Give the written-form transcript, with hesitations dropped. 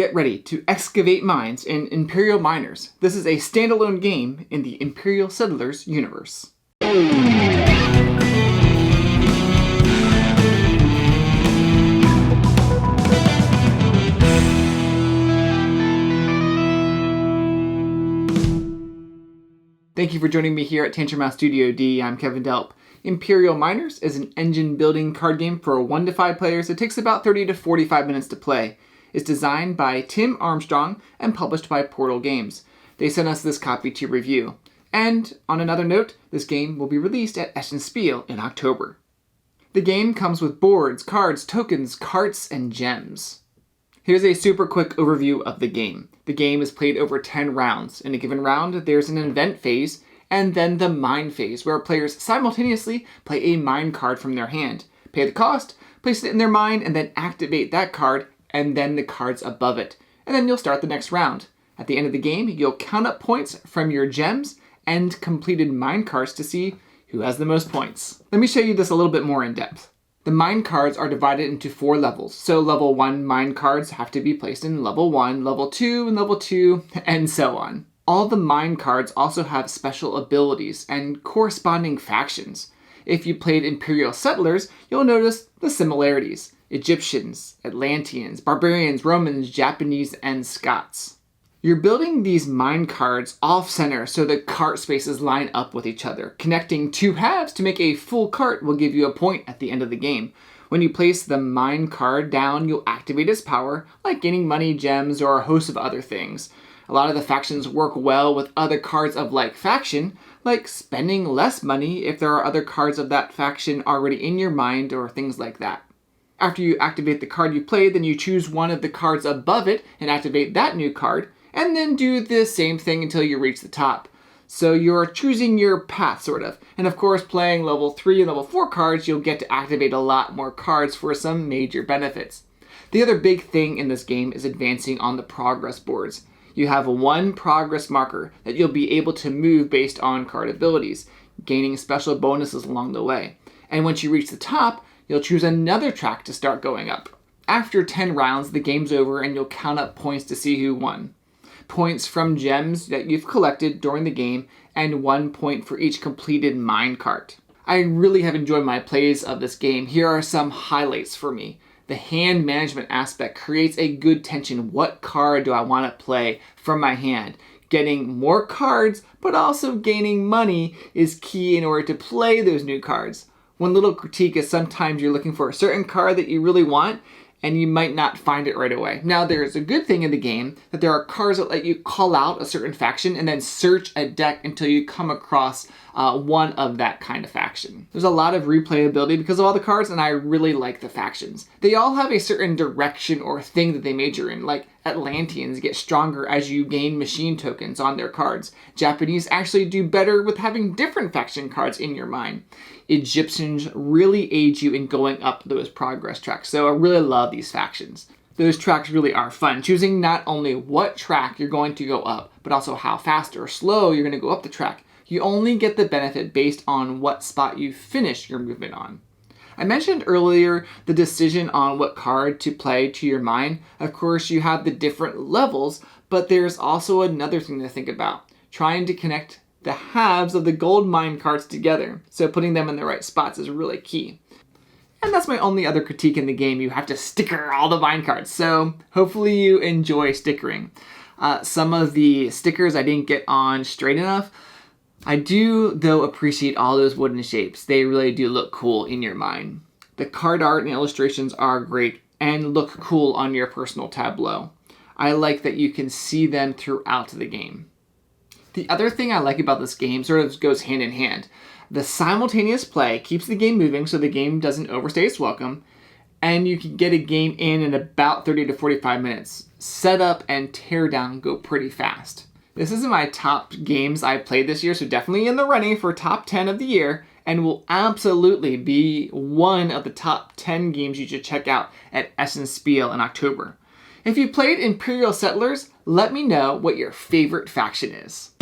Get ready to excavate mines in Imperial Miners. This is a standalone game in the Imperial Settlers universe. Thank you for joining me here at Tantrum Mouse Studio D. I'm Kevin Delp. Imperial Miners is an engine building card game for 1 to 5 players. It takes about 30 to 45 minutes to play. It's designed by Tim Armstrong and published by Portal Games. They sent us this copy to review. And on another note, this game will be released at Essen Spiel in October. The game comes with boards, cards, tokens, carts, and gems. Here's a super quick overview of the game. The game is played over 10 rounds. In a given round, there's an event phase, and then the mine phase, where players simultaneously play a mine card from their hand, pay the cost, place it in their mine, and then activate that card, and then the cards above it. And then you'll start the next round. At the end of the game, you'll count up points from your gems and completed mine cards to see who has the most points. Let me show you this a little bit more in depth. The mine cards are divided into 4 levels. So level 1 mine cards have to be placed in level 1, level 2, and level 2, and so on. All the mine cards also have special abilities and corresponding factions. If you played Imperial Settlers, you'll notice the similarities. Egyptians, Atlanteans, Barbarians, Romans, Japanese, and Scots. You're building these mine cards off-center so the cart spaces line up with each other. Connecting 2 halves to make a full cart will give you a point at the end of the game. When you place the mine card down, you'll activate its power, like gaining money, gems, or a host of other things. A lot of the factions work well with other cards of like faction, like spending less money if there are other cards of that faction already in your mind or things like that. After you activate the card you played, then you choose one of the cards above it and activate that new card, and then do the same thing until you reach the top. So you're choosing your path, sort of. And of course, playing level 3 and level 4 cards, you'll get to activate a lot more cards for some major benefits. The other big thing in this game is advancing on the progress boards. You have 1 progress marker that you'll be able to move based on card abilities, gaining special bonuses along the way. And once you reach the top, you'll choose another track to start going up. After 10 rounds, the game's over and you'll count up points to see who won. Points from gems that you've collected during the game, and 1 point for each completed mine cart. I really have enjoyed my plays of this game. Here are some highlights for me. The hand management aspect creates a good tension. What card do I want to play from my hand? Getting more cards, but also gaining money is key in order to play those new cards. One little critique is sometimes you're looking for a certain card that you really want, and you might not find it right away. Now, there's a good thing in the game that there are cards that let you call out a certain faction and then search a deck until you come across one of that kind of faction. There's a lot of replayability because of all the cards, and I really like the factions. They all have a certain direction or thing that they major in, like Atlanteans get stronger as you gain machine tokens on their cards. Japanese actually do better with having different faction cards in your mind. Egyptians really aid you in going up those progress tracks, so I really love these factions. Those tracks really are fun, choosing not only what track you're going to go up, but also how fast or slow you're going to go up the track. You only get the benefit based on what spot you finish your movement on. I mentioned earlier the decision on what card to play to your mine. Of course, you have the different levels, but there's also another thing to think about. Trying to connect the halves of the gold mine cards together, so putting them in the right spots is really key. And that's my only other critique in the game. You have to sticker all the mine cards, so hopefully you enjoy stickering. Some of the stickers I didn't get on straight enough. I do, though, appreciate all those wooden shapes. They really do look cool in your mind. The card art and illustrations are great and look cool on your personal tableau. I like that you can see them throughout the game. The other thing I like about this game sort of goes hand in hand. The simultaneous play keeps the game moving so the game doesn't overstay its welcome, and you can get a game in about 30 to 45 minutes. Setup and teardown go pretty fast. This isn't my top games I played this year, so definitely in the running for top 10 of the year, and will absolutely be one of the top 10 games you should check out at Essen Spiel in October. If you played Imperial Settlers, let me know what your favorite faction is.